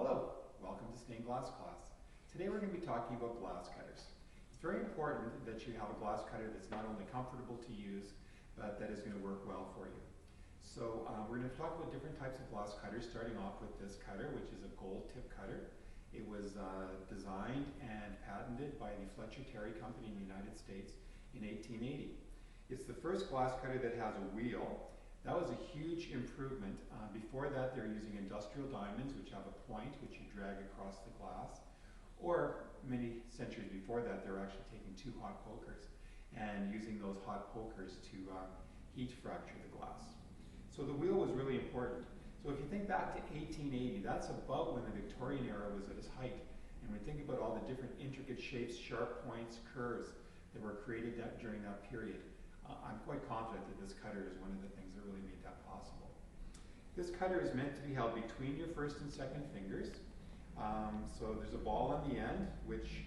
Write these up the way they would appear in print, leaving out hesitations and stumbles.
Hello, welcome to stained glass class. Today we're going to be talking about glass cutters. It's very important that you have a glass cutter that's not only comfortable to use, but that is going to work well for you. So we're going to talk about different types of glass cutters, starting off with this cutter, which is a gold tip cutter. It was designed and patented by the Fletcher Terry Company in the United States in 1880. It's the first glass cutter that has a wheel. That was a huge improvement. Before that, they were using industrial diamonds, which have a point which you drag across the glass. Or many centuries before that, they were actually taking two hot pokers and using those hot pokers to heat fracture the glass. So the wheel was really important. So if you think back to 1880, that's about when the Victorian era was at its height. And we think about all the different intricate shapes, sharp points, curves that were created during that period. I'm quite confident that this cutter is one of the things that really made that possible. This cutter is meant to be held between your first and second fingers. So there's a ball on the end, which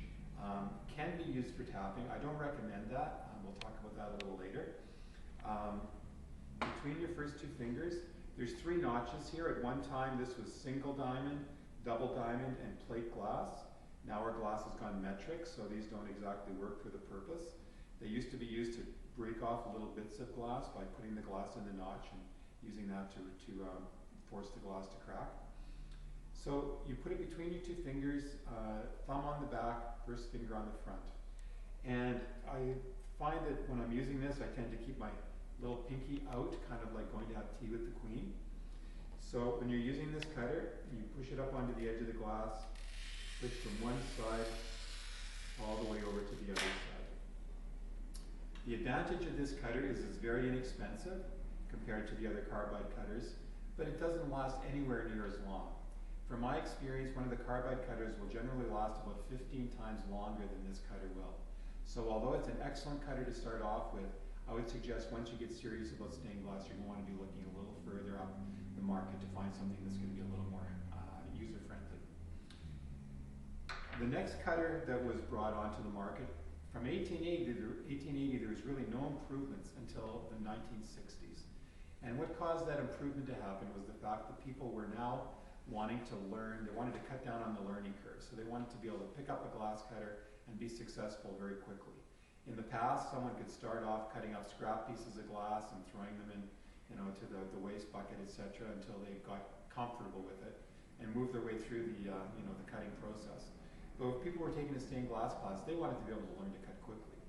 can be used for tapping. I don't recommend that. We'll talk about that a little later. Between your first two fingers, there's three notches here. At one time, this was single diamond, double diamond, and plate glass. Now our glass has gone metric, so these don't exactly work for the purpose. They used to be used to break off little bits of glass by putting the glass in the notch and using that to force the glass to crack. So you put it between your two fingers, thumb on the back, first finger on the front. And I find that when I'm using this, I tend to keep my little pinky out, kind of like going to have tea with the Queen. So when you're using this cutter, you push it up onto the edge of the glass, switch from one side all the way over to the other side. The advantage of this cutter is it's very inexpensive compared to the other carbide cutters, but it doesn't last anywhere near as long. From my experience, one of the carbide cutters will generally last about 15 times longer than this cutter will. So although it's an excellent cutter to start off with, I would suggest once you get serious about stained glass, you're going to want to be looking a little further up the market to find something that's going to be a little more user-friendly. The next cutter that was brought onto the market, from 1880, there was really no improvements until the 1960s. And what caused that improvement to happen was the fact that people were now wanting to learn, they wanted to cut down on the learning curve. So they wanted to be able to pick up a glass cutter and be successful very quickly. In the past, someone could start off cutting up scrap pieces of glass and throwing them in, to the waste bucket, etc., until they got comfortable with it and moved their way through the cutting process. But if people were taking a stained glass class, they wanted to be able to learn to cut quickly.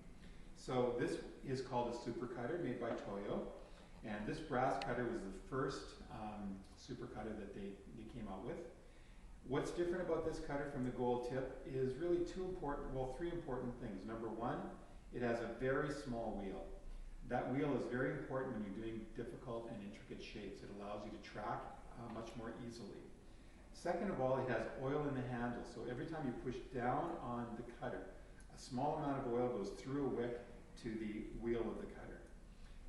So this is called a super cutter made by Toyo. And this brass cutter was the first super cutter that they came out with. What's different about this cutter from the gold tip is really three important things. Number one, it has a very small wheel. That wheel is very important when you're doing difficult and intricate shapes. It allows you to track much more easily. Second of all, it has oil in the handle, so every time you push down on the cutter, a small amount of oil goes through a wick to the wheel of the cutter.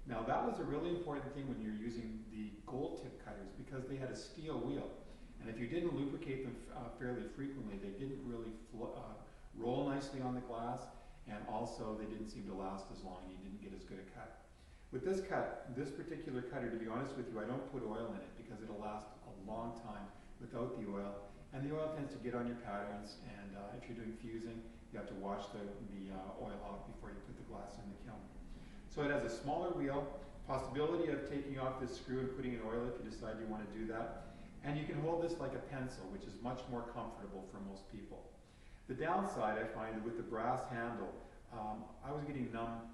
Now that was a really important thing when you're using the gold tip cutters because they had a steel wheel. And if you didn't lubricate them fairly frequently, they didn't really roll nicely on the glass, and also they didn't seem to last as long and you didn't get as good a cut. With this particular cutter, to be honest with you, I don't put oil in it because it'll last a long time without the oil, and the oil tends to get on your patterns, and if you're doing fusing, you have to wash the oil off before you put the glass in the kiln. So it has a smaller wheel, possibility of taking off this screw and putting in oil if you decide you want to do that, and you can hold this like a pencil, which is much more comfortable for most people. The downside, I find, with the brass handle, I was getting numb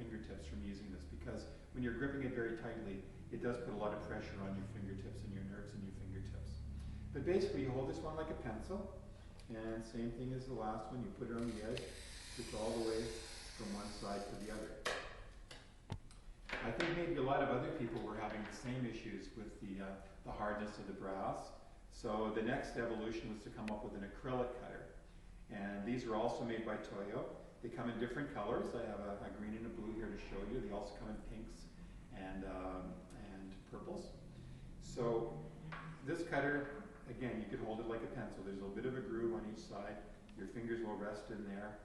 fingertips from using this because when you're gripping it very tightly, it does put a lot of pressure on your fingertips and your nerves in your fingertips. But basically, you hold this one like a pencil, and same thing as the last one. You put it on the edge, switch all the way from one side to the other. I think maybe a lot of other people were having the same issues with the hardness of the brass. So the next evolution was to come up with an acrylic cutter. And these are also made by Toyo. They come in different colors. I have a green and a blue here to show you. They also come in pinks and purples. So this cutter, again, you could hold it like a pencil. There's a little bit of a groove on each side. Your fingers will rest in there.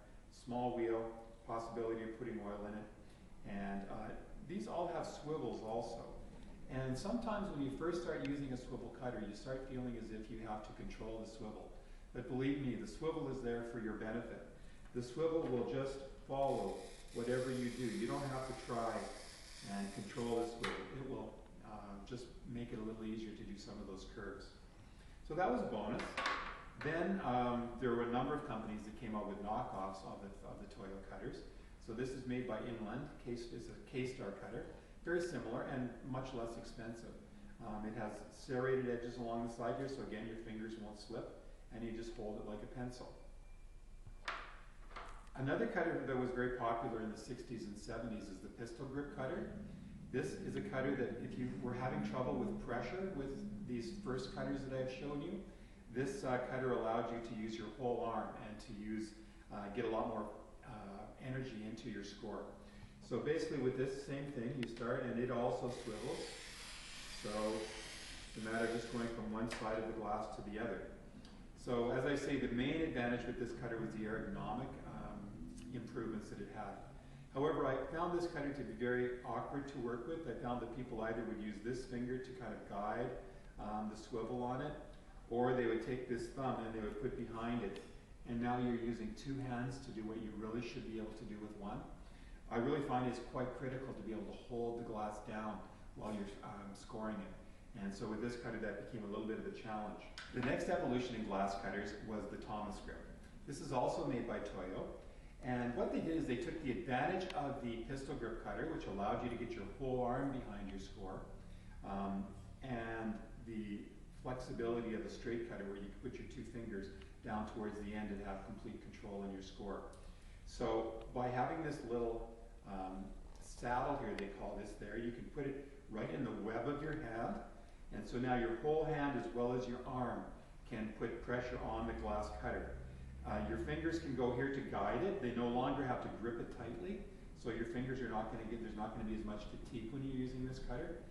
Small wheel, possibility of putting oil in it. And these all have swivels also. And sometimes when you first start using a swivel cutter, you start feeling as if you have to control the swivel. But believe me, the swivel is there for your benefit. The swivel will just follow whatever you do. You don't have to try and control the swivel. It will just make it a little easier to do some of those curves. So that was a bonus. Then there were a number of companies that came out with knockoffs of the Toyo cutters. So this is made by Inland. It's a K-Star cutter. Very similar and much less expensive. It has serrated edges along the side here, so again your fingers won't slip, and you just hold it like a pencil. Another cutter that was very popular in the 60s and 70s is the pistol grip cutter. This is a cutter that if you were having trouble with pressure with these first cutters that I've shown you, this cutter allowed you to use your whole arm and to get a lot more energy into your score. So basically with this same thing, you start and it also swivels. So it's a matter of just going from one side of the glass to the other. So as I say, the main advantage with this cutter was the ergonomic improvements that it had. However, I found this cutter to be very awkward to work with. I found that people either would use this finger to kind of guide the swivel on it, or they would take this thumb and they would put behind it. And now you're using two hands to do what you really should be able to do with one. I really find it's quite critical to be able to hold the glass down while you're scoring it. And so with this cutter, that became a little bit of a challenge. The next evolution in glass cutters was the Thomas grip. This is also made by Toyo. And what they did is they took the advantage of the pistol grip cutter, which allowed you to get your whole arm behind your score, and the flexibility of the straight cutter, where you could put your two fingers down towards the end and have complete control in your score. So by having this little saddle here, they call this there, you can put it right in the web of your hand, and so now your whole hand as well as your arm can put pressure on the glass cutter. Your fingers can go here to guide it. They no longer have to grip it tightly, so your fingers are not going to there's not going to be as much fatigue when you're using this cutter.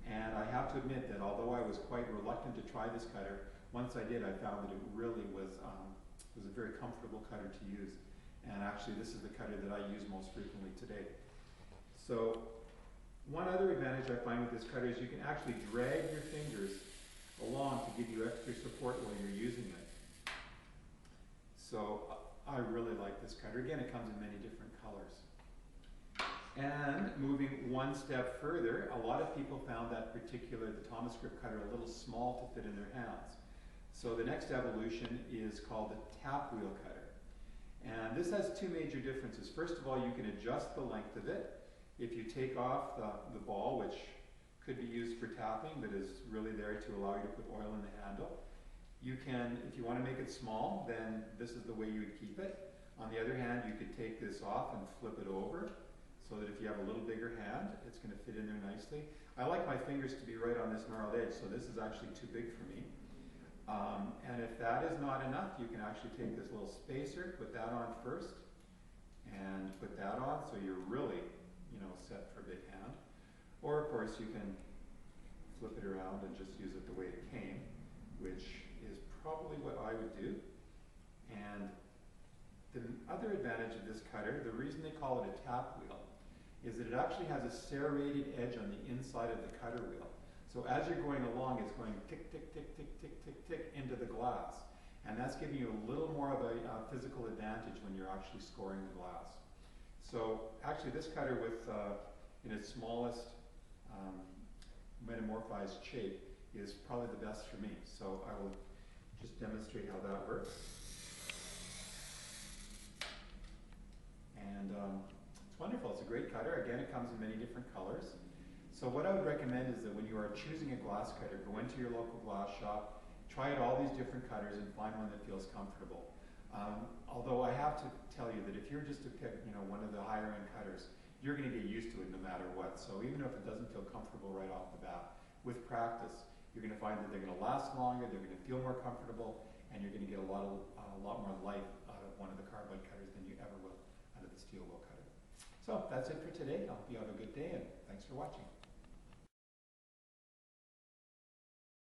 And I have to admit that although I was quite reluctant to try this cutter, once I did, I found that it really was a very comfortable cutter to use. And actually, this is the cutter that I use most frequently today. So one other advantage I find with this cutter is you can actually drag your fingers along to give you extra support while you're using it. So I really like this cutter. Again, it comes in many different colors. And moving one step further, a lot of people found the Thomas grip cutter a little small to fit in their hands. So the next evolution is called the tap wheel cutter. And this has two major differences. First of all, you can adjust the length of it. If you take off the ball, which could be used for tapping, but is really there to allow you to put oil in the handle, you can, if you want to make it small, then this is the way you would keep it. On the other hand, you could take this off and flip it over, so that if you have a little bigger hand, it's going to fit in there nicely. I like my fingers to be right on this gnarled edge, so this is actually too big for me. And if that is not enough, you can actually take this little spacer, put that on first, and put that on, so you're really, set for a big hand. Or of course, you can flip it around and just use it the way it came, which is probably what I would do. And the other advantage of this cutter, the reason they call it a tap wheel, is that it actually has a serrated edge on the inside of the cutter wheel. So as you're going along, it's going tick, tick, tick, tick, tick, tick, tick into the glass. And that's giving you a little more of a physical advantage when you're actually scoring the glass. So actually this cutter in its smallest metamorphized shape is probably the best for me. So I will just demonstrate how that works. And it's wonderful. It's a great cutter. Again, it comes in many different colors. So what I would recommend is that when you are choosing a glass cutter, go into your local glass shop, try out all these different cutters and find one that feels comfortable. Although I have to tell you that if you're just to pick one of the higher end cutters, you're going to get used to it no matter what. So even if it doesn't feel comfortable right off the bat, with practice, you're going to find that they're going to last longer, they're going to feel more comfortable, and you're going to get a lot more life out of one of the carbide cutters than you ever will out of the steel wheel cutter. So that's it for today. I hope you have a good day, and thanks for watching.